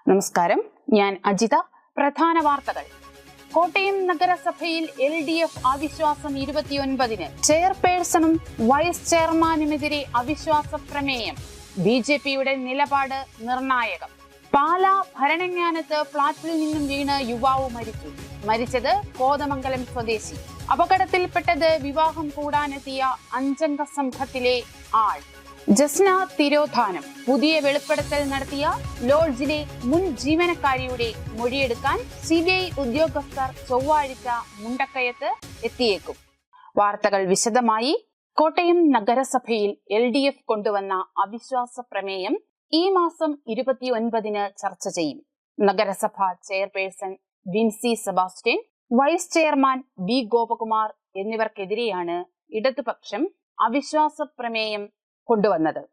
നമസ്കാരം, ഞാൻ അജിത. പ്രധാന വാർത്തകൾ. കോട്ടയം നഗരസഭയിൽ LDF അവിശ്വാസം 29-ന്. ചെയർപേഴ്സണും വൈസ് ചെയർമാനുമെതിരെ അവിശ്വാസ പ്രമേയം. BJPയുടെ നിലപാട് നിർണായകം. പാലാ ഭരണങ്ങാനത്ത് ഫ്ളാറ്റിൽ നിന്നും വീണ് യുവാവ് മരിച്ചത് കോതമംഗലം സ്വദേശി. അപകടത്തിൽപ്പെട്ടത് വിവാഹം കൂടാനെത്തിയ 5-അംഗ സംഘത്തിലെ ആൾ. ജസ്ന തിരോധാനം. പുതിയ വെളിപ്പെടുത്തൽ നടത്തിയ ലോഡ്ജിലെ മുൻ ജീവനക്കാരിയുടെ മൊഴിയെടുക്കാൻ CBI ഉദ്യോഗസ്ഥർ ചൊവ്വാഴ്ച മുണ്ടക്കയത്ത് എത്തിയേക്കും. വാർത്തകൾ വിശദമായി. കോട്ടയം നഗരസഭയിൽ LDF കൊണ്ടുവന്ന അവിശ്വാസ പ്രമേയം ഈ മാസം 29-ന് ചർച്ച ചെയ്യും. നഗരസഭ chairperson Vincy Sebastian, vice chairman B Gopakumar എന്നിവർക്കെതിരെയാണ് ഇടതുപക്ഷം അവിശ്വാസ പ്രമേയം കൊണ്ടുവന്നത്.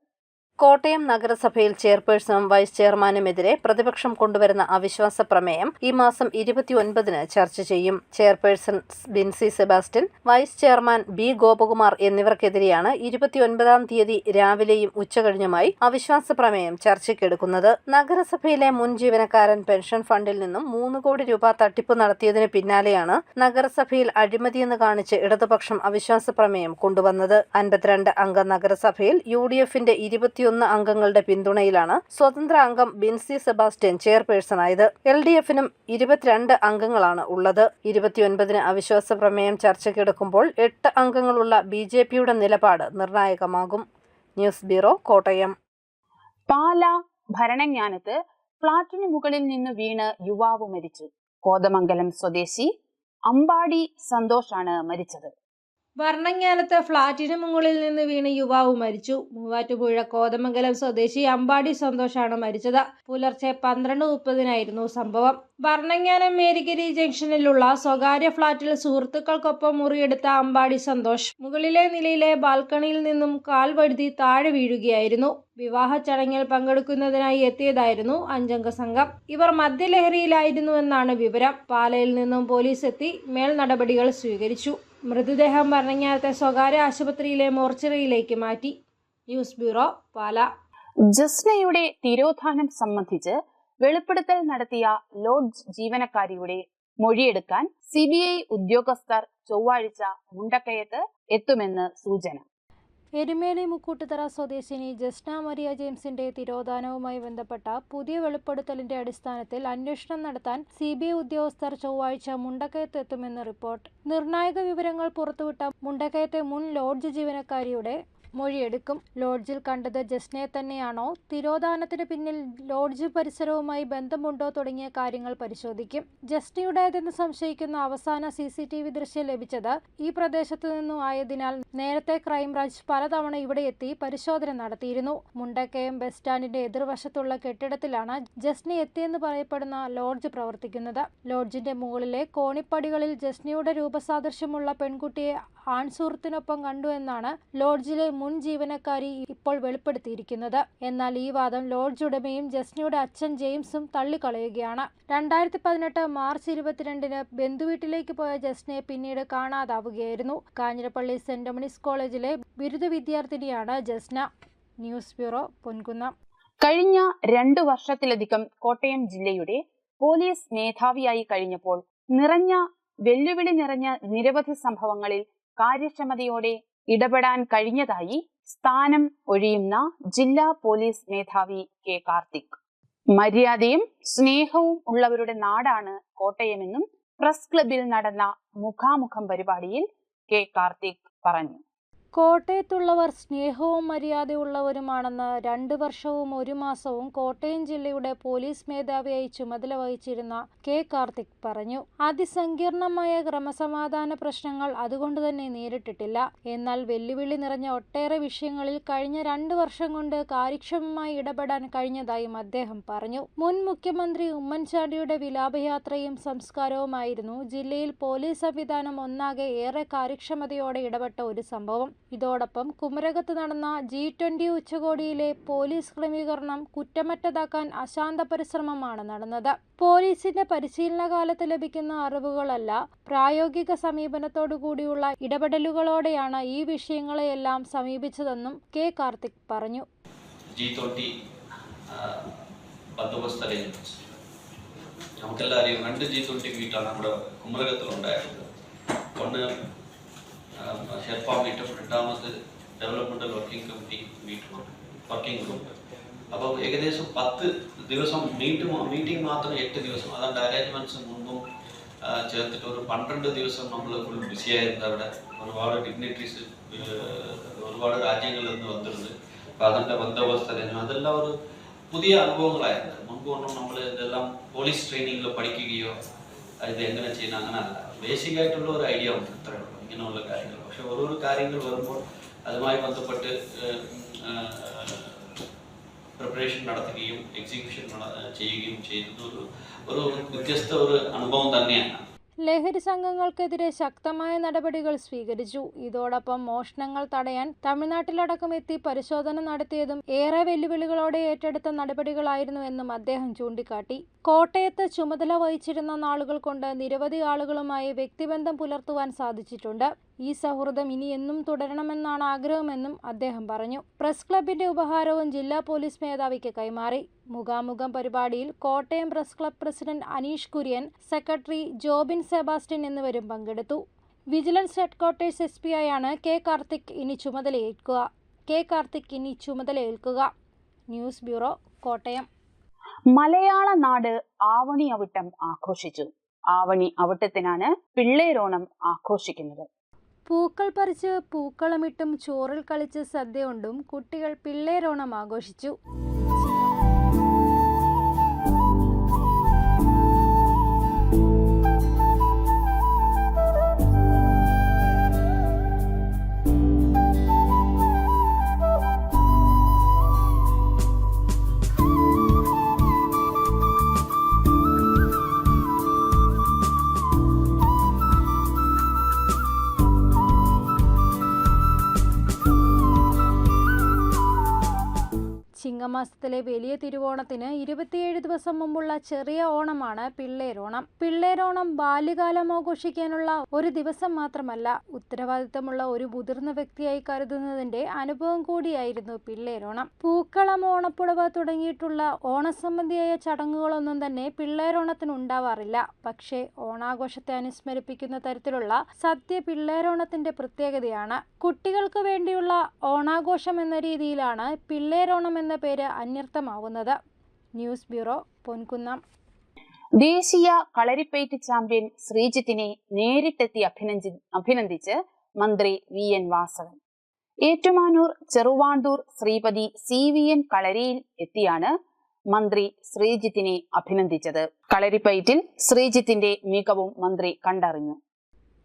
കോട്ടയം നഗരസഭയിൽ ചെയർപേഴ്സണും വൈസ് ചെയർമാനുമെതിരെ പ്രതിപക്ഷം കൊണ്ടുവരുന്ന അവിശ്വാസ പ്രമേയം ഈ മാസം 29-ന് ചർച്ച ചെയ്യും. Chairperson Binsy Sebastian, vice chairman B Gopakumar എന്നിവർക്കെതിരെയാണ് 29-ാം തീയതി രാവിലെയും ഉച്ചകഴിഞ്ഞുമായി അവിശ്വാസ പ്രമേയം ചർച്ചയ്ക്കെടുക്കുന്നത്. നഗരസഭയിലെ മുൻ ജീവനക്കാരൻ പെൻഷൻ ഫണ്ടിൽ നിന്നും 3 കോടി രൂപ തട്ടിപ്പ് നടത്തിയതിന് പിന്നാലെയാണ് നഗരസഭയിൽ അഴിമതിയെന്ന് കാണിച്ച് ഇടതുപക്ഷം അവിശ്വാസ പ്രമേയം കൊണ്ടുവന്നത്. 52 അംഗ നഗരസഭയിൽ UDFന്റെ 21 അംഗങ്ങളുടെ പിന്തുണയിലാണ് സ്വതന്ത്ര അംഗം ബിൻസി സെബാസ്റ്റ്യൻ ചെയർപേഴ്സണായത്. LDFനും 22 അംഗങ്ങളാണ് ഉള്ളത്. 29-ന് അവിശ്വാസ പ്രമേയം ചർച്ചയ്ക്കെടുക്കുമ്പോൾ 8 അംഗങ്ങളുള്ള BJPയുടെ നിലപാട് നിർണായകമാകും. News bureau, Kottayam. പാലാ ഭരണങ്ങാനത്ത് ഫ്ളാറ്റിന് മുകളിൽ നിന്ന് വീണ് യുവാവ് മരിച്ചു. കോതമംഗലം സ്വദേശി അമ്പാടി സന്തോഷാണ് മരിച്ചത്. ഭരണങ്ങാനത്ത് ഫ്ളാറ്റിന് മുകളിൽ നിന്ന് വീണ് യുവാവ് മരിച്ചു. മൂവാറ്റുപുഴ കോതമംഗലം സ്വദേശി അമ്പാടി സന്തോഷാണ് മരിച്ചത്. പുലർച്ചെ 12:30-നായിരുന്നു സംഭവം. ഭരണങ്ങാനം മേരിഗിരി ജംഗ്ഷനിലുള്ള സ്വകാര്യ ഫ്ളാറ്റിൽ സുഹൃത്തുക്കൾക്കൊപ്പം മുറിയെടുത്ത അമ്പാടി സന്തോഷ് മുകളിലെ നിലയിലെ ബാൽക്കണിയിൽ നിന്നും കാൽ വഴുതി താഴെ വീഴുകയായിരുന്നു. വിവാഹ ചടങ്ങിൽ പങ്കെടുക്കുന്നതിനായി എത്തിയതായിരുന്നു 5-അംഗ സംഘം. ഇവർ മദ്യലഹരിയിലായിരുന്നുവെന്നാണ് വിവരം. പാലയിൽ നിന്നും പോലീസ് എത്തി മേൽ നടപടികൾ സ്വീകരിച്ചു. മൃതദേഹം ഭരണങ്ങാനത്തെ സ്വകാര്യ ആശുപത്രിയിലെ മോർച്ചറിയിലേക്ക് മാറ്റി. News bureau, Pala. ജസ്നയുടെ തിരോധാനം സംബന്ധിച്ച് വെളിപ്പെടുത്തൽ നടത്തിയ ലോഡ്ജ് ജീവനക്കാരിയുടെ മൊഴിയെടുക്കാൻ CBI ഉദ്യോഗസ്ഥർ ചൊവ്വാഴ്ച മുണ്ടക്കയത്ത് എത്തുമെന്ന് സൂചന. എരുമേലി മുക്കൂട്ടുതറ സ്വദേശിനി ജസ്ന മരിയ ജെയിംസിന്റെ തിരോധാനവുമായി ബന്ധപ്പെട്ട പുതിയ വെളിപ്പെടുത്തലിന്റെ അടിസ്ഥാനത്തിൽ അന്വേഷണം നടത്താൻ CBI ഉദ്യോഗസ്ഥർ ചൊവ്വാഴ്ച മുണ്ടക്കയത്ത് എത്തുമെന്ന് റിപ്പോർട്ട്. നിർണായക വിവരങ്ങൾ പുറത്തുവിട്ട മുണ്ടക്കയത്തെ മുൻ ലോഡ്ജ് ജീവനക്കാരിയുടെ മൊഴിയെടുക്കും. ലോഡ്ജിൽ കണ്ടത് ജസ്നയെ തന്നെയാണോ, തിരോധാനത്തിന് പിന്നിൽ ലോഡ്ജ് പരിസരവുമായി ബന്ധമുണ്ടോ തുടങ്ങിയ കാര്യങ്ങൾ പരിശോധിക്കും. ജസ്നയുടേതെന്ന് സംശയിക്കുന്ന അവസാന CCTV ദൃശ്യം ലഭിച്ചത് ഈ പ്രദേശത്തു നിന്നും ആയതിനാൽ നേരത്തെ ക്രൈംബ്രാഞ്ച് പലതവണ ഇവിടെ എത്തി പരിശോധന നടത്തിയിരുന്നു. മുണ്ടക്കയം ബസ് സ്റ്റാൻഡിന്റെ എതിർവശത്തുള്ള കെട്ടിടത്തിലാണ് ജസ്ന എത്തിയെന്ന് പറയപ്പെടുന്ന ലോഡ്ജ് പ്രവർത്തിക്കുന്നത്. ലോഡ്ജിന്റെ മുകളിലെ കോണിപ്പടികളിൽ ജസ്നയുടെ രൂപസാദൃശ്യമുള്ള പെൺകുട്ടിയെ ആൺസുഹൃത്തിനൊപ്പം കണ്ടു എന്നാണ് ലോഡ്ജിലെ മുൻ ജീവനക്കാരി ഇപ്പോൾ വെളിപ്പെടുത്തിയിരിക്കുന്നത്. എന്നാൽ ഈ വാദം ലോഡ്ജ് ഉടമയും ജസ്നയുടെ അച്ഛൻ ജെയിംസും തള്ളിക്കളയുകയാണ്. 2018 മാർച്ച് 22-ന് ബന്ധുവീട്ടിലേക്ക് പോയ ജസ്നയെ പിന്നീട് കാണാതാവുകയായിരുന്നു. കാഞ്ഞിരപ്പള്ളി സെന്റ് ഡൊമിനിക്സ് കോളേജിലെ ബിരുദ വിദ്യാർത്ഥിനിയാണ് ജസ്ന. News bureau, Ponkunnam. കഴിഞ്ഞ 2 വർഷത്തിലധികം കോട്ടയം ജില്ലയുടെ പോലീസ് മേധാവിയായി കഴിഞ്ഞപ്പോൾ വെല്ലുവിളി നിറഞ്ഞ നിരവധി സംഭവങ്ങളിൽ കാര്യക്ഷമതയോടെ ഇടപെടാൻ കഴിഞ്ഞതായി സ്ഥാനം ഒഴിയുന്ന ജില്ലാ പോലീസ് മേധാവി K കാർത്തിക്. മര്യാദയും സ്നേഹവും ഉള്ളവരുടെ നാടാണ് കോട്ടയമെന്നും പ്രസ് ക്ലബിൽ നടന്ന മുഖാമുഖം പരിപാടിയിൽ K കാർത്തിക് പറഞ്ഞു. കോട്ടയത്തുള്ളവർ സ്നേഹവും മര്യാദയുള്ളവരുമാണെന്ന് 2 വർഷവും 1 മാസവും കോട്ടയം ജില്ലയുടെ പോലീസ് മേധാവിയായി ചുമതല വഹിച്ചിരുന്ന K കാർത്തിക് പറഞ്ഞു. അതിസങ്കീർണമായ ക്രമസമാധാന പ്രശ്നങ്ങൾ അതുകൊണ്ടുതന്നെ നേരിട്ടിട്ടില്ല. എന്നാൽ വെല്ലുവിളി നിറഞ്ഞ ഒട്ടേറെ വിഷയങ്ങളിൽ കഴിഞ്ഞ 2 വർഷം കൊണ്ട് കാര്യക്ഷമമായി ഇടപെടാൻ കഴിഞ്ഞതായും അദ്ദേഹം പറഞ്ഞു. മുൻ മുഖ്യമന്ത്രി ഉമ്മൻചാണ്ടിയുടെ വിലാപയാത്രയും സംസ്കാരവുമായിരുന്നു ജില്ലയിൽ പോലീസ് സംവിധാനം ഒന്നാകെ ഏറെ കാര്യക്ഷമതയോടെ ഇടപെട്ട ഒരു സംഭവം. ഇതോടൊപ്പം കുമരകത്ത് നടന്ന G20 ഉച്ചകോടിയിലെ പോലീസ് ക്രമീകരണം കുറ്റമറ്റതാക്കാൻ അശാന്ത പരിശ്രമമാണ് നടന്നത്. പോലീസിന്റെ പരിശീലന കാലത്ത് ലഭിക്കുന്ന അറിവുകളല്ല, പ്രായോഗിക സമീപനത്തോടുകൂടിയുള്ള ഇടപെടലുകളോടെയാണ് ഈ വിഷയങ്ങളെയെല്ലാം സമീപിച്ചതെന്നും K കാർത്തിക് പറഞ്ഞു. G20 bandobast arrangements. നമുക്കെല്ലാം അറിയാം 2 G20 മീറ്റാണ് നമ്മുടെ കുമരകത്തിലുണ്ടായിരുന്നത്. ഒന്ന് ഷെർപ്പ മീറ്റും, രണ്ടാമത് ഡെവലപ്മെന്റൽ വർക്കിംഗ് കമ്മിറ്റി മീറ്റും, വർക്കിംഗ് ഗ്രൂപ്പ്. അപ്പോൾ ഏകദേശം 10 ദിവസം മീറ്റിംഗ് മാത്രം 8 ദിവസം. അതാണ്ട് അറേഞ്ച്മെന്റ്സ് മുമ്പും ചേർത്തിട്ട് ഒരു 12 ദിവസം നമ്മൾ ഫുൾ ബിസിയായിരുന്നു. അവിടെ ഒരുപാട് ഡിഗ്നിറ്ററീസ് ഒരുപാട് രാജ്യങ്ങളിൽ നിന്ന് വന്നിരുന്നത്. അപ്പോൾ അതിൻ്റെ ബന്ദോബസ്ത് അറേഞ്ച്മെന്റ് അതെല്ലാം ഒരു പുതിയ അനുഭവങ്ങളായിരുന്നു. മുൻപ് ഒന്നും നമ്മൾ ഇതെല്ലാം പോലീസ് ട്രെയിനിങ്ങിൽ പഠിക്കുകയോ ഇത് എങ്ങനെ ചെയ്യുന്ന അങ്ങനെയല്ല. ബേസിക് ആയിട്ടുള്ള ഒരു ഐഡിയ ഉണ്ട്, ഇത്രയേ ഉള്ളൂ ഇങ്ങനെയുള്ള കാര്യങ്ങൾ. പക്ഷെ ഓരോരോ കാര്യങ്ങൾ വരുമ്പോൾ അതുമായി ബന്ധപ്പെട്ട് പ്രിപ്പറേഷൻ നടത്തുകയും എക്സിക്യൂഷൻ ചെയ്യുകയും ചെയ്യുന്നത് ഒരു വ്യത്യസ്ത ഒരു അനുഭവം തന്നെയാണ്. ലഹരി സംഘങ്ങൾക്കെതിരെ ശക്തമായ നടപടികൾ സ്വീകരിച്ചു. ഇതോടൊപ്പം മോഷണങ്ങൾ തടയാൻ തമിഴ്നാട്ടിലടക്കം എത്തി പരിശോധന നടത്തിയതും ഏറെ വെല്ലുവിളികളോടെ ഏറ്റെടുത്ത നടപടികളായിരുന്നുവെന്നും അദ്ദേഹം ചൂണ്ടിക്കാട്ടി. കോട്ടയത്ത് ചുമതല വഹിച്ചിരുന്ന നാളുകൾ കൊണ്ട് നിരവധി ആളുകളുമായി വ്യക്തിബന്ധം പുലർത്തുവാൻ സാധിച്ചിട്ടുണ്ട്. ഈ സൗഹൃദം ഇനി എന്നും തുടരണമെന്നാണ് ആഗ്രഹമെന്നും അദ്ദേഹം പറഞ്ഞു. പ്രസ് ക്ലബിന്റെ ഉപഹാരവും ജില്ലാ പോലീസ് മേധാവിക്ക് കൈമാറി. മുഖാമുഖം പരിപാടിയിൽ Kottayam press club president Aneesh Kurian, secretary Jobin Sebastian എന്നിവരും പങ്കെടുത്തു. വിജിലൻസ് ഹെഡ്ക്വാർട്ടേഴ്സ് SP ആയാണ് കെ കാർത്തിക് ഇനി ചുമതലയേൽക്കുക. News bureau, Kottayam. മലയാള നാട് ആവണി അവിട്ടം ആഘോഷിച്ചു. ആവണി അവിട്ടത്തിനാണ് പിള്ളേരോണം ആഘോഷിക്കുന്നത്. പൂക്കൾ പറിച്ച് പൂക്കളമിട്ടും ചോറിൽ കളിച്ച് സദ്യ കൊണ്ടും കുട്ടികൾ പിള്ളേരോണം ആഘോഷിച്ചു. ചിങ്ങമാസത്തിലെ വലിയ തിരുവോണത്തിന് 27 ദിവസം മുമ്പുള്ള ചെറിയ ഓണമാണ് പിള്ളേരോണം. പിള്ളേരോണം ബാല്യകാലം ആഘോഷിക്കാനുള്ള ഒരു ദിവസം മാത്രമല്ല, ഉത്തരവാദിത്തമുള്ള ഒരു മുതിർന്ന വ്യക്തിയായി കരുതുന്നതിന്റെ അനുഭവം കൂടിയായിരുന്നു പിള്ളേരോണം. പൂക്കളം, ഓണപ്പുടവ തുടങ്ങിയിട്ടുള്ള ഓണസംബന്ധിയായ ചടങ്ങുകളൊന്നും തന്നെ പിള്ളേരോണത്തിന് ഉണ്ടാവാറില്ല. പക്ഷേ ഓണാഘോഷത്തെ അനുസ്മരിപ്പിക്കുന്ന തരത്തിലുള്ള സദ്യ പിള്ളേരോണത്തിന്റെ പ്രത്യേകതയാണ്. കുട്ടികൾക്ക് വേണ്ടിയുള്ള ഓണാഘോഷം എന്ന രീതിയിലാണ് പിള്ളേരോണം എന്ന പേര് അന്വർത്ഥമാവുന്നത്. News bureau, Ponkunnam. ദേശീയ കളരിപ്പയറ്റ് ചാമ്പ്യൻ ശ്രീജിത്തിനെ നേരിട്ടെത്തി അഭിനന്ദിച്ച് മന്ത്രി VN വാസവൻ. ഏറ്റുമാനൂർ ചെറുവാണ്ടൂർ ശ്രീപതി CVN കളരിയിൽ എത്തിയാണ് മന്ത്രി ശ്രീജിത്തിനെ അഭിനന്ദിച്ചത്. കളരിപ്പയറ്റിൽ ശ്രീജിത്തിന്റെ മികവും മന്ത്രി കണ്ടറിഞ്ഞു.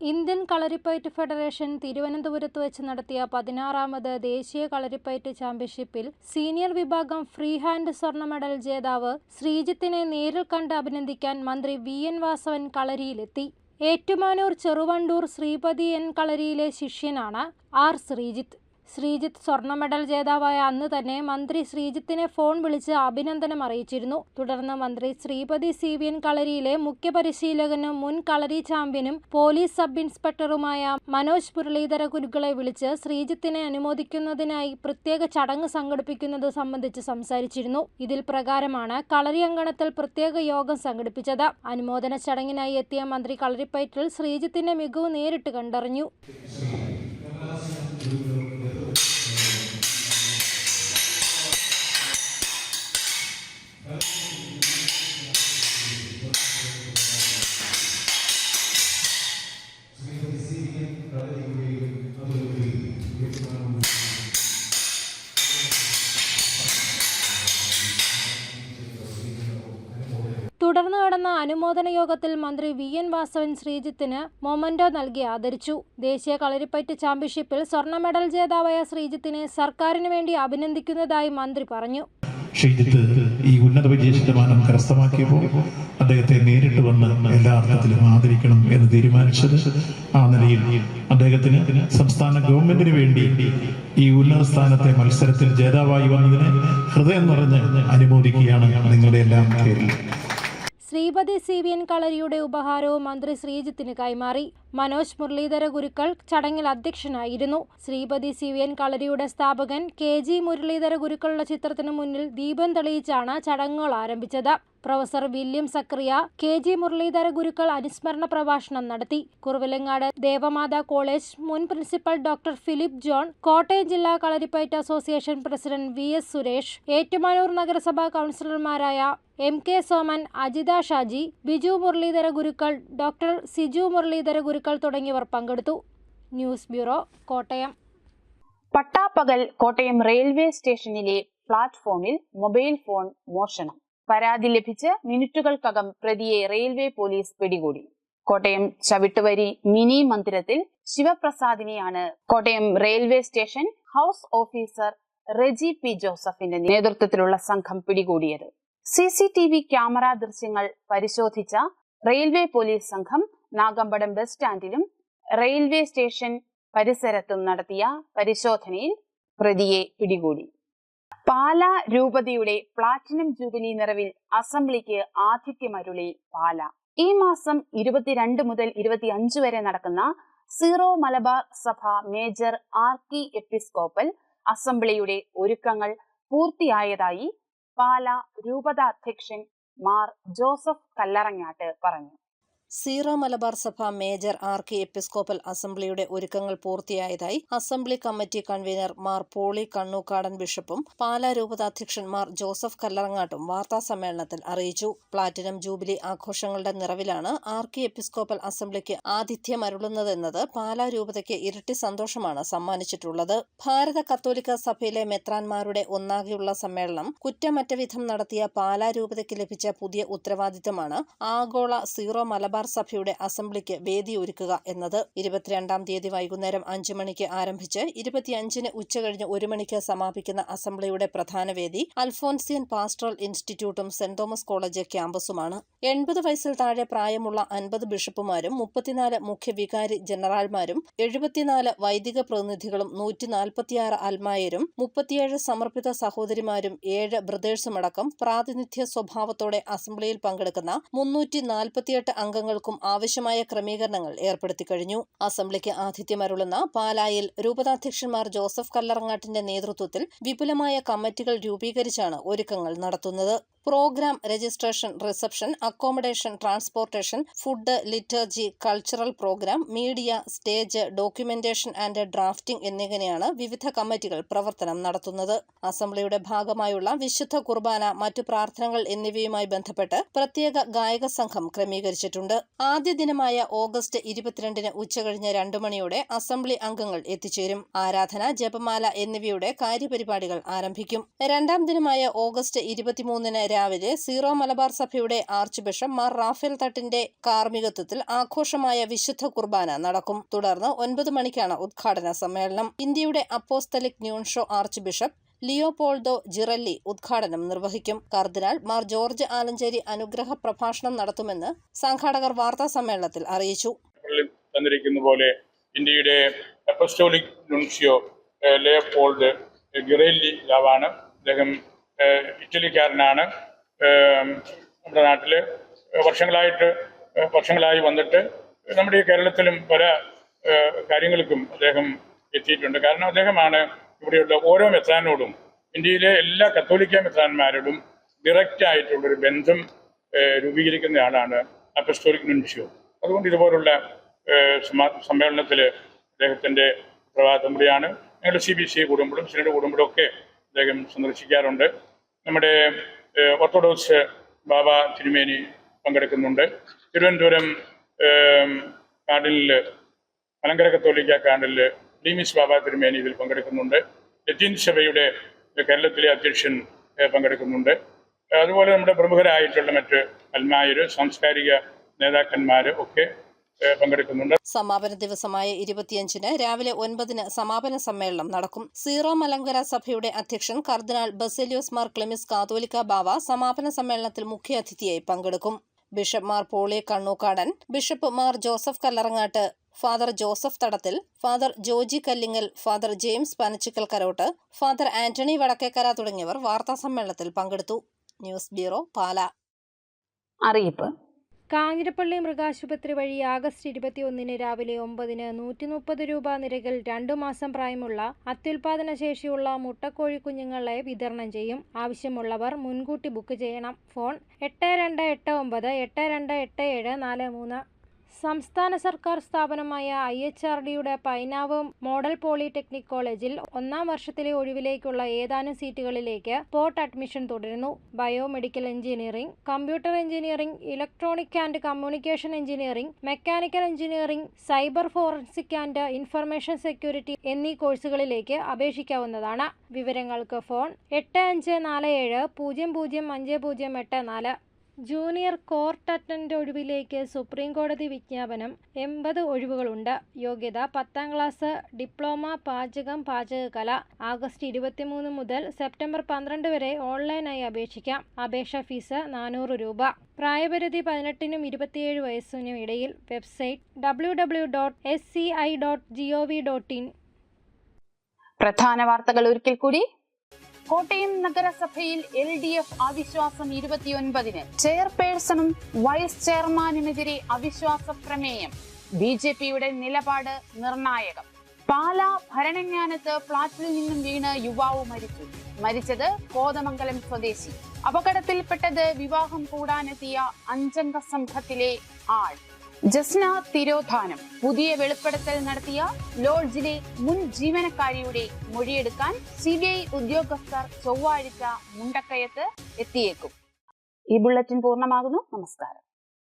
ഇന്ത്യൻ കളരിപ്പയറ്റ് ഫെഡറേഷൻ തിരുവനന്തപുരത്ത് വെച്ച് നടത്തിയ 16ാമത് ദേശീയ കളരിപ്പയറ്റ് ചാമ്പ്യൻഷിപ്പിൽ സീനിയർ വിഭാഗം ഫ്രീ ഹാൻഡ് സ്വർണ്ണ മെഡൽ ജേതാവ് ശ്രീജിത്തിനെ നേരിൽ കണ്ട് അഭിനന്ദിക്കാൻ മന്ത്രി VN വാസവൻ കളരിയിലെത്തി. ഏറ്റുമാനൂർ ചെറുവണ്ടൂർ ശ്രീപതി N കളരിയിലെ ശിഷ്യനാണ് R ശ്രീജിത്ത്. ശ്രീജിത്ത് സ്വർണ്ണ മെഡൽ ജേതാവായ അന്ന് തന്നെ മന്ത്രി ശ്രീജിത്തിനെ ഫോൺ വിളിച്ച് അഭിനന്ദനം അറിയിച്ചിരുന്നു. തുടർന്ന് മന്ത്രി ശ്രീപതി CVN കളരിയിലെ മുഖ്യ പരിശീലകനും മുൻ കളരി ചാമ്പ്യനും പോലീസ് സബ് ഇൻസ്പെക്ടറുമായ മനോജ് മുരളീധര ഗുരുക്കളെ വിളിച്ച് ശ്രീജിത്തിനെ അനുമോദിക്കുന്നതിനായി പ്രത്യേക ചടങ്ങ് സംഘടിപ്പിക്കുന്നത് സംബന്ധിച്ച് സംസാരിച്ചിരുന്നു. ഇതിൽ പ്രകാരമാണ് കളരി അങ്കണത്തിൽ പ്രത്യേക യോഗം സംഘടിപ്പിച്ചത്. അനുമോദന ചടങ്ങിനായി എത്തിയ മന്ത്രി കളരിപ്പയറ്റിൽ ശ്രീജിത്തിന്റെ മികവ് നേരിട്ട് കണ്ടറിഞ്ഞു. തുടർന്ന് നടന്ന അനുമോദന യോഗത്തിൽ മന്ത്രി VN വാസവൻ ശ്രീജിത്തിന് മൊമന്റോ നൽകി ആദരിച്ചു. ദേശീയ കളരിപ്പയറ്റ് ചാമ്പ്യൻഷിപ്പിൽ സ്വർണ്ണ മെഡൽ ജേതാവായ ശ്രീജിത്തിനെ സർക്കാരിന് വേണ്ടി അഭിനന്ദിക്കുന്നതായി മന്ത്രി പറഞ്ഞു. ശ്രീജിത്ത് ഈ ഉന്നത വിജയ ശതമാനം കരസ്ഥമാക്കിയപ്പോൾ അദ്ദേഹത്തെ നേരിട്ട് വന്ന് എല്ലാ അർത്ഥത്തിലും ആദരിക്കണം എന്ന് തീരുമാനിച്ചത്. ആ നിലയിൽ അദ്ദേഹത്തിന് സംസ്ഥാന ഗവൺമെന്റിന് വേണ്ടി ഈ ഉന്നത സ്ഥാനത്തെ മത്സരത്തിൽ ജേതാവായി വന്നതിനെ ഹൃദയം നിറഞ്ഞ് അനുമോദിക്കുകയാണ് നിങ്ങളുടെ എല്ലാം പേരിൽ. ശ്രീപതി CVN കളരിയുടെ ഉപഹാരവും മന്ത്രി ശ്രീജിത്തിന് കൈമാറി. മനോജ് മുരളീധര ഗുരുക്കൾ ചടങ്ങിൽ അധ്യക്ഷനായിരുന്നു. ശ്രീപതി CVN കളരിയുടെ സ്ഥാപകൻ KG മുരളീധര ഗുരുക്കളുടെ ചിത്രത്തിനു മുന്നിൽ ദീപം തെളിയിച്ചാണ് ചടങ്ങുകൾ ആരംഭിച്ചത്. Professor William Scaria, KG Muralidhara Gurukkal അനുസ്മരണ പ്രഭാഷണം നടത്തി. കുറവിലങ്ങാട് ദേവമാതാ കോളേജ് മുൻ principal doctor Philip John, Kottayam ജില്ലാ kalaripayattu association president VS Suresh, Ettumanoor നഗരസഭാ കൗൺസിലർമാരായ MK സോമൻ, അജിത ഷാജി, ബിജു മുരളീധര ഗുരുക്കൾ, ഡോക്ടർ സിജു മുരളീധര ഗുരുക്കൾ തുടങ്ങിയവർ പങ്കെടുത്തു. News bureau, Kottayam. പട്ടാപ്പകൽ കോട്ടയം റെയിൽവേ സ്റ്റേഷനിലെ പ്ലാറ്റ്ഫോമിൽ മൊബൈൽ ഫോൺ മോഷണം. പരാതി ലഭിച്ച് മിനിറ്റുകൾക്കകം പ്രതിയെ റെയിൽവേ പോലീസ് പിടികൂടി. കോട്ടയം ചവിട്ടുവരി മിനി മന്ദിരത്തിൽ ശിവപ്രസാദിനെയാണ് Kottayam railway station house officer Reji P. ജോസഫിന്റെ നേതൃത്വത്തിലുള്ള സംഘം പിടികൂടിയത്. CCTV ക്യാമറ ദൃശ്യങ്ങൾ പരിശോധിച്ച റെയിൽവേ പോലീസ് സംഘം നാഗമ്പടം ബസ് സ്റ്റാൻഡിലും റെയിൽവേ സ്റ്റേഷൻ പരിസരത്തും നടത്തിയ പരിശോധനയിൽ പ്രതിയെ പിടികൂടി. പാലാ രൂപതയുടെ പ്ലാറ്റിനം ജൂബിലി നിറവിൽ അസംബ്ലിക്ക് ആതിഥ്യമരുളി പാല. ഈ മാസം 22 മുതൽ 25 വരെ നടക്കുന്ന സീറോ മലബാർ സഭ മേജർ ആർക്കി എപ്പിസ്കോപ്പൽ അസംബ്ലിയുടെ ഒരുക്കങ്ങൾ പൂർത്തിയായതായി പാല രൂപതാധ്യക്ഷൻ മാർ ജോസഫ് കല്ലറങ്ങാട്ട് പറഞ്ഞു. സീറോ മലബാർ സഭ മേജർ ആർക്കി എപ്പിസ്കോപ്പൽ അസംബ്ലിയുടെ ഒരുക്കങ്ങൾ പൂർത്തിയായതായി assembly committee convener Mar Poly Kannookadan ബിഷപ്പും പാലാ രൂപതാധ്യക്ഷൻ മാർ ജോസഫ് കല്ലറങ്ങാട്ടും വാർത്താസമ്മേളനത്തിൽ അറിയിച്ചു. പ്ലാറ്റിനം ജൂബിലി ആഘോഷങ്ങളുടെ നിറവിലാണ് ആർക്കി എപ്പിസ്കോപ്പൽ അസംബ്ലിക്ക് ആതിഥ്യമരുളുന്നതെന്നത് പാലാ രൂപതയ്ക്ക് ഇരട്ടി സന്തോഷമാണ് സമ്മാനിച്ചിട്ടുള്ളത്. ഭാരത കത്തോലിക്ക സഭയിലെ മെത്രാൻമാരുടെ ഒന്നാകെയുള്ള സമ്മേളനം കുറ്റമറ്റ വിധം നടത്തിയ പാലാ രൂപതയ്ക്ക് ലഭിച്ച പുതിയ ഉത്തരവാദിത്തമാണ് ആഗോള സീറോ മലബാർ സഭയുടെ അസംബ്ലിക്ക് വേദിയൊരുക്കുക എന്നത്. 22-ാം തീയതി വൈകുന്നേരം 5 മണിക്ക് ആരംഭിച്ച് 25-ന് ഉച്ചകഴിഞ്ഞ് 1 മണിക്ക് സമാപിക്കുന്ന അസംബ്ലിയുടെ പ്രധാന വേദി അൽഫോൻസിയൻ പാസ്റ്ററൽ ഇൻസ്റ്റിറ്റ്യൂട്ടും സെന്റ് തോമസ് കോളേജ് ക്യാമ്പസുമാണ്. 80 വയസ്സിൽ താഴെ പ്രായമുള്ള 50 ബിഷപ്പുമാരും 34 മുഖ്യ വികാരി ജനറൽമാരും 74 വൈദിക പ്രതിനിധികളും 146 അൽമായരും 37 സമർപ്പിത സഹോദരിമാരും 7 ബ്രദേഴ്സുമടക്കം പ്രാതിനിധ്യ സ്വഭാവത്തോടെ അസംബ്ലിയിൽ പങ്കെടുക്കുന്ന 348 അംഗങ്ങൾക്കും ആവശ്യമായ ക്രമീകരണങ്ങൾ ഏർപ്പെടുത്തി കഴിഞ്ഞു. അസംബ്ലിക്ക് ആതിഥ്യമരുളുന്ന പാലായിൽ രൂപതാധ്യക്ഷന്മാർ ജോസഫ് കല്ലറങ്ങാട്ടിന്റെ നേതൃത്വത്തിൽ വിപുലമായ കമ്മിറ്റികൾ രൂപീകരിച്ചാണ് ഒരുക്കങ്ങൾ നടത്തുന്നത്. Programme, registration, reception, accommodation, transportation, food, liturgy, cultural programme, media, stage, documentation and drafting എന്നിങ്ങനെയാണ് വിവിധ കമ്മിറ്റികൾ പ്രവർത്തനം നടത്തുന്നത്. അസംബ്ലിയുടെ ഭാഗമായുള്ള വിശുദ്ധ കുർബാന, മറ്റു പ്രാർത്ഥനകൾ എന്നിവയുമായി ബന്ധപ്പെട്ട് പ്രത്യേക ഗായക സംഘം ക്രമീകരിച്ചിട്ടുണ്ട്. ആദ്യ ദിനമായ ഓഗസ്റ്റ് 22-ന് ഉച്ചകഴിഞ്ഞ് 2 മണിയോടെ അസംബ്ലി അംഗങ്ങൾ എത്തിച്ചേരും. ആരാധന, ജപമാല എന്നിവയുടെ കാര്യപരിപാടികൾ ആരംഭിക്കും. 2-ാം ദിനമായ ഓഗസ്റ്റ് 23-ന് രാവിലെ സീറോ മലബാർ സഭയുടെ ആർച്ച് ബിഷപ്പ് മാർ റാഫേൽ തട്ടിന്റെ കാർമ്മികത്വത്തിൽ ആഘോഷമായ വിശുദ്ധ കുർബാന നടക്കും. തുടർന്ന് 9 മണിക്കാണ് ഉദ്ഘാടന സമ്മേളനം. ഇന്ത്യയുടെ apostolic nuncio arch bishop Leopoldo ജിറല്ലി ഉദ്ഘാടനം നിർവഹിക്കും. കർദിനാൾ മാർ ജോർജ് ആലഞ്ചേരി അനുഗ്രഹ പ്രഭാഷണം നടത്തുമെന്ന് സംഘാടകർ വാർത്താ സമ്മേളനത്തിൽ അറിയിച്ചു. പോലെ ഇന്ത്യയുടെ അപ്പോസ്തോലിക് ന്യൂൻഷ്യോ ലിയോപോൾഡ് ജിറല്ലി ലാവാണ്. അദ്ദേഹം ഇറ്റലിക്കാരനാണ്. നമ്മുടെ നാട്ടിൽ വർഷങ്ങളായി വന്നിട്ട് നമ്മുടെ ഈ കേരളത്തിലും പല കാര്യങ്ങൾക്കും അദ്ദേഹം എത്തിയിട്ടുണ്ട്. കാരണം അദ്ദേഹമാണ് ഇവിടെയുള്ള ഓരോ മെത്രാനോടും, ഇന്ത്യയിലെ എല്ലാ കത്തോലിക്ക മെത്രാന്മാരോടും ഡയറക്റ്റ് ആയിട്ടുള്ളൊരു ബന്ധം രൂപീകരിക്കുന്ന ആളാണ് അപ്പോസ്തോലിക് ന്യൂൻഷ്യോ. അതുകൊണ്ട് ഇതുപോലുള്ള സമ്മേളനത്തിൽ അദ്ദേഹത്തിൻ്റെ ഉത്തരവാദിത്തം കൂടിയാണ്. ഞങ്ങൾ CBC കൂടുമ്പോഴും സിനഡ് കൂടുമ്പോഴും ഒക്കെ അദ്ദേഹം സന്ദർശിക്കാറുണ്ട്. നമ്മുടെ ഓർത്തഡോക്സ് ബാബ തിരുമേനി പങ്കെടുക്കുന്നുണ്ട്. തിരുവനന്തപുരം കാർഡിനൽ, മലങ്കര കത്തോലിക്ക കാർഡിനൽ ഡീമിസ് ബാബ തിരുമേനി ഇതിൽ പങ്കെടുക്കുന്നുണ്ട്. ലത്തീൻ സഭയുടെ കേരളത്തിലെ അധ്യക്ഷൻ പങ്കെടുക്കുന്നുണ്ട്. അതുപോലെ നമ്മുടെ പ്രമുഖരായിട്ടുള്ള മറ്റ് അൽമായർ, സാംസ്കാരിക നേതാക്കന്മാർ ഒക്കെ പങ്കെടുക്കുന്നുണ്ട്. സമാപന ദിവസമായ 25-ന് രാവിലെ 9-ന് സമാപന സമ്മേളനം നടക്കും. സീറോ മലങ്കര സഭയുടെ അധ്യക്ഷൻ കർദിനാൾ ബസേലിയോസ് മാർ ക്ലെമിസ് കാതോലിക്ക ബാവ സമാപന സമ്മേളനത്തിൽ മുഖ്യാതിഥിയായി പങ്കെടുക്കും. Bishop Mar Poly Kannookadan, bishop Mar Joseph Kallarangatt, father Joseph Thadathil, father Joji Kallingal, father James Panachikkal Karottu, father Antony Vadakkekara തുടങ്ങിയവർ വാർത്താ സമ്മേളനത്തിൽ പങ്കെടുത്തു. News bureau, Pala. അറിയിപ്പ്. കാഞ്ഞിരപ്പള്ളി മൃഗാശുപത്രി വഴി ആഗസ്റ്റ് 21 രാവിലെ 9 130 രൂപ നിരക്കിൽ 2 മാസം പ്രായമുള്ള അത്യുൽപാദന ശേഷിയുള്ള മുട്ടക്കോഴി കുഞ്ഞുങ്ങളെ വിതരണം ചെയ്യും. ആവശ്യമുള്ളവർ മുൻകൂട്ടി ബുക്ക് ചെയ്യണം. ഫോൺ 8289828743. സംസ്ഥാന സർക്കാർ സ്ഥാപനമായ IHRDയുടെ പൈനാവ് മോഡൽ പോളിടെക്നിക് കോളേജിൽ 1ാം വർഷത്തിലെ ഒഴിവിലേക്കുള്ള ഏതാനും സീറ്റുകളിലേക്ക് സ്പോട്ട് അഡ്മിഷൻ തുടരുന്നു. Biomedical engineering, computer engineering, electronic and communication engineering, mechanical engineering, cyber forensic and information security എന്നീ കോഴ്സുകളിലേക്ക് അപേക്ഷിക്കാവുന്നതാണ്. വിവരങ്ങൾക്ക് ഫോൺ 8547005084. ജൂനിയർ കോർട്ട് അറ്റൻഡന്റ് ഒഴിവിലേക്ക് സുപ്രീം കോടതി വിജ്ഞാപനം. 80 ഒഴിവുകളുണ്ട്. യോഗ്യത 10ാം ക്ലാസ്, ഡിപ്ലോമ പാചകം, പാചകകല. ആഗസ്റ്റ് 23 മുതൽ സെപ്റ്റംബർ 12 വരെ ഓൺലൈനായി അപേക്ഷിക്കാം. അപേക്ഷാ ഫീസ് 400 രൂപ. പ്രായപരിധി 18നും 27 വയസ്സിനും ഇടയിൽ. Website www.sci.gov.in. പ്രധാന വാർത്തകൾ ഒരിക്കൽ കൂടി. കോട്ടയം നഗരസഭയിൽ LDF അവിശ്വാസം 29-ന്. ചെയർപേഴ്സണും വൈസ് ചെയർമാനുമെതിരെ അവിശ്വാസ പ്രമേയം. BJPയുടെ നിലപാട് നിർണായകം. പാലാ ഭരണങ്ങാനത്ത് ഫ്ളാറ്റിൽ നിന്നും വീണ് യുവാവ് മരിച്ചു. മരിച്ചത് കോതമംഗലം സ്വദേശി. അപകടത്തിൽപ്പെട്ടത് വിവാഹം കൂടാനെത്തിയ 5-അംഗ സംഘത്തിലെ ആൾ. ജസ്ന തിരോധാനം. പുതിയ വെളിപ്പെടുത്തൽ നടത്തിയ ലോഡ്ജിലെ മുൻ ജീവനക്കാരിയുടെ മൊഴിയെടുക്കാൻ CBI ഉദ്യോഗസ്ഥർ ചൊവ്വാഴ്ച മുണ്ടക്കയത്ത് എത്തിയേക്കും. ഈ ബുള്ളറ്റിൻ പൂർണ്ണമാകുന്നു. നമസ്കാരം.